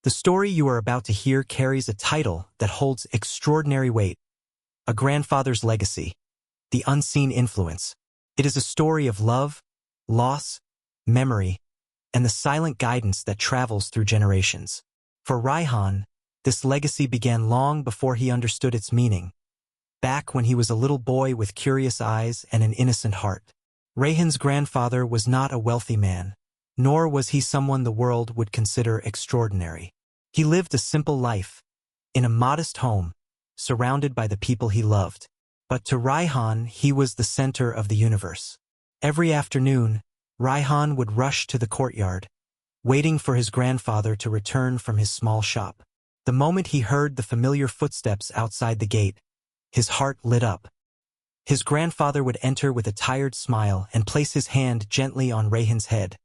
The story you are about to hear carries a title that holds extraordinary weight: A Grandfather's Legacy, The Unseen Influence. It is a story of love, loss, memory, and the silent guidance that travels through generations. For Raihan, this legacy began long before he understood its meaning, back when he was a little boy with curious eyes and an innocent heart. Raihan's grandfather was not a wealthy man, nor was he someone the world would consider extraordinary. He lived a simple life, in a modest home, surrounded by the people he loved. But to Raihan, he was the center of the universe. Every afternoon, Raihan would rush to the courtyard, waiting for his grandfather to return from his small shop. The moment he heard the familiar footsteps outside the gate, his heart lit up. His grandfather would enter with a tired smile and place his hand gently on Raihan's head,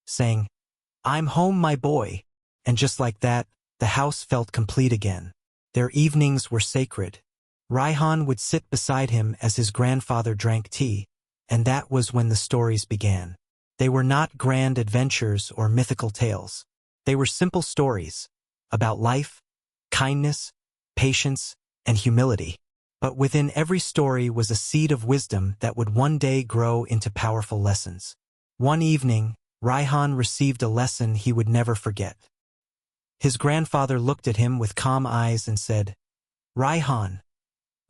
saying, "I'm home, my boy." And just like that, the house felt complete again. Their evenings were sacred. Raihan would sit beside him as his grandfather drank tea, and that was when the stories began. They were not grand adventures or mythical tales. They were simple stories about life, kindness, patience, and humility. But within every story was a seed of wisdom that would one day grow into powerful lessons. One evening, Raihan received a lesson he would never forget. His grandfather looked at him with calm eyes and said, "Raihan,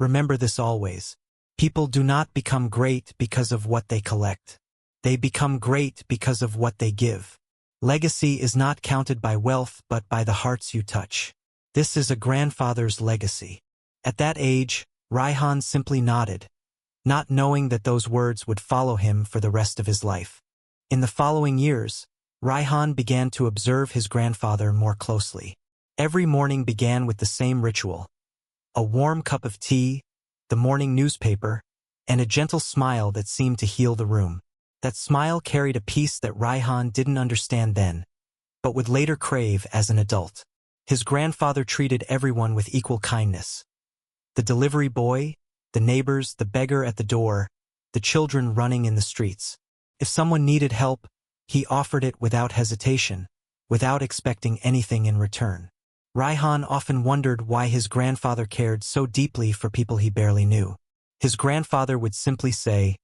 remember this always. People do not become great because of what they collect. They become great because of what they give. Legacy is not counted by wealth but by the hearts you touch." This is a grandfather's legacy. At that age, Raihan simply nodded, not knowing that those words would follow him for the rest of his life. In the following years, Raihan began to observe his grandfather more closely. Every morning began with the same ritual: a warm cup of tea, the morning newspaper, and a gentle smile that seemed to heal the room. That smile carried a peace that Raihan didn't understand then, but would later crave as an adult. His grandfather treated everyone with equal kindness. The delivery boy, the neighbors, the beggar at the door, the children running in the streets. If someone needed help, he offered it without hesitation, without expecting anything in return. Raihan often wondered why his grandfather cared so deeply for people he barely knew. His grandfather would simply say,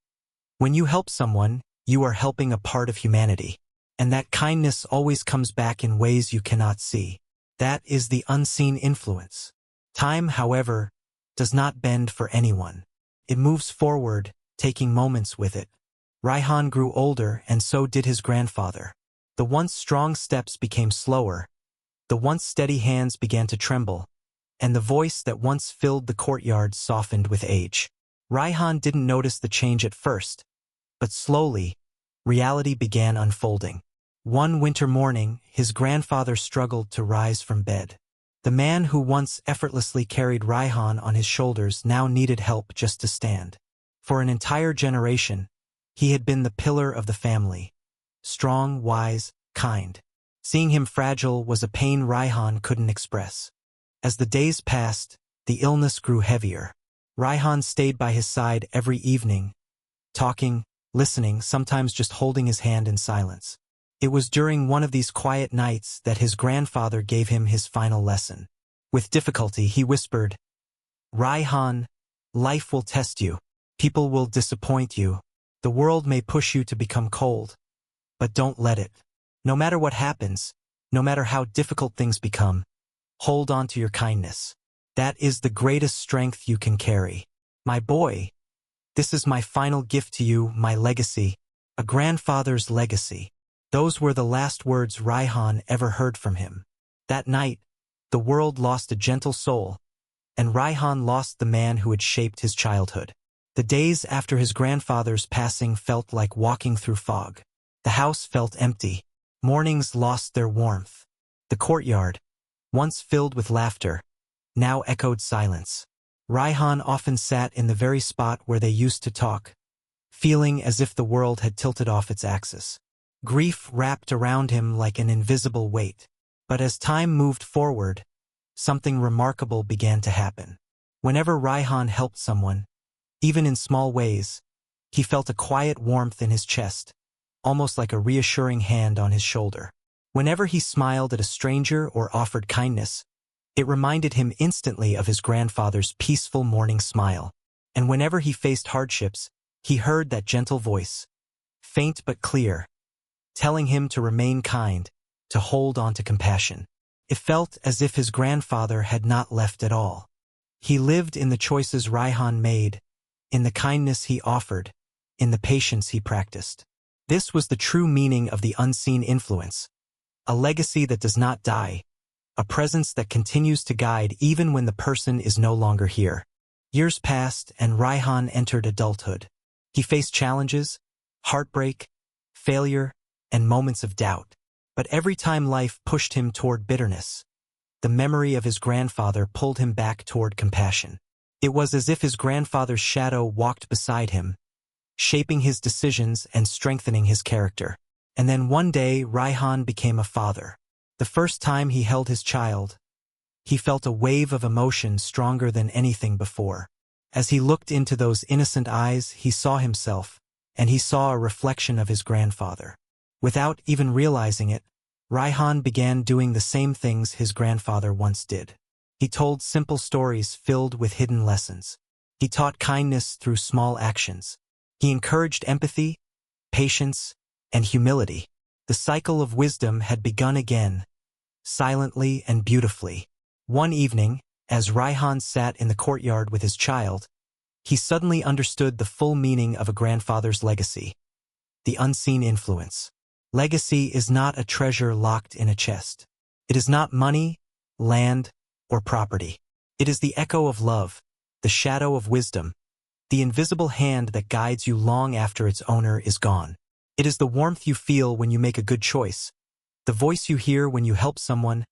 "When you help someone, you are helping a part of humanity. And that kindness always comes back in ways you cannot see. That is the unseen influence." Time, however, does not bend for anyone. It moves forward, taking moments with it. Raihan grew older, and so did his grandfather. The once strong steps became slower, the once steady hands began to tremble, and the voice that once filled the courtyard softened with age. Raihan didn't notice the change at first, but slowly, reality began unfolding. One winter morning, his grandfather struggled to rise from bed. The man who once effortlessly carried Raihan on his shoulders now needed help just to stand. For an entire generation, he had been the pillar of the family, strong, wise, kind. Seeing him fragile was a pain Raihan couldn't express. As the days passed, the illness grew heavier. Raihan stayed by his side every evening, talking, listening, sometimes just holding his hand in silence. It was during one of these quiet nights that his grandfather gave him his final lesson. With difficulty, he whispered, "Raihan, life will test you. People will disappoint you. The world may push you to become cold. But don't let it. No matter what happens, no matter how difficult things become, hold on to your kindness. That is the greatest strength you can carry. My boy, this is my final gift to you, my legacy, a grandfather's legacy." Those were the last words Raihan ever heard from him. That night, the world lost a gentle soul, and Raihan lost the man who had shaped his childhood. The days after his grandfather's passing felt like walking through fog. The house felt empty. Mornings lost their warmth. The courtyard, once filled with laughter, now echoed silence. Raihan often sat in the very spot where they used to talk, feeling as if the world had tilted off its axis. Grief wrapped around him like an invisible weight. But as time moved forward, something remarkable began to happen. Whenever Raihan helped someone, even in small ways, he felt a quiet warmth in his chest, almost like a reassuring hand on his shoulder. Whenever he smiled at a stranger or offered kindness, it reminded him instantly of his grandfather's peaceful morning smile. And whenever he faced hardships, he heard that gentle voice, faint but clear, telling him to remain kind, to hold on to compassion. It felt as if his grandfather had not left at all. He lived in the choices Raihan made, in the kindness he offered, in the patience he practiced. This was the true meaning of the unseen influence, a legacy that does not die, a presence that continues to guide even when the person is no longer here. Years passed and Raihan entered adulthood. He faced challenges, heartbreak, failure, and moments of doubt. But every time life pushed him toward bitterness, the memory of his grandfather pulled him back toward compassion. It was as if his grandfather's shadow walked beside him, shaping his decisions and strengthening his character. And then one day, Raihan became a father. The first time he held his child, he felt a wave of emotion stronger than anything before. As he looked into those innocent eyes, he saw himself, and he saw a reflection of his grandfather. Without even realizing it, Raihan began doing the same things his grandfather once did. He told simple stories filled with hidden lessons. He taught kindness through small actions. He encouraged empathy, patience, and humility. The cycle of wisdom had begun again, silently and beautifully. One evening, as Raihan sat in the courtyard with his child, he suddenly understood the full meaning of a grandfather's legacy, the unseen influence. Legacy is not a treasure locked in a chest. It is not money, land, or property. It is the echo of love, the shadow of wisdom, the invisible hand that guides you long after its owner is gone. It is the warmth you feel when you make a good choice, the voice you hear when you help someone,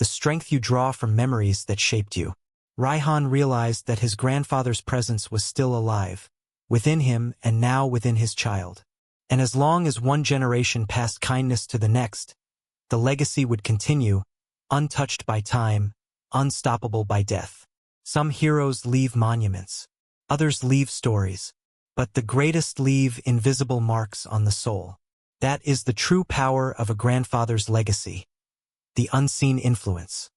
the strength you draw from memories that shaped you. Raihan realized that his grandfather's presence was still alive, within him and now within his child. And as long as one generation passed kindness to the next, the legacy would continue, untouched by time, unstoppable by death. Some heroes leave monuments, others leave stories, but the greatest leave invisible marks on the soul. That is the true power of a grandfather's legacy, the unseen influence.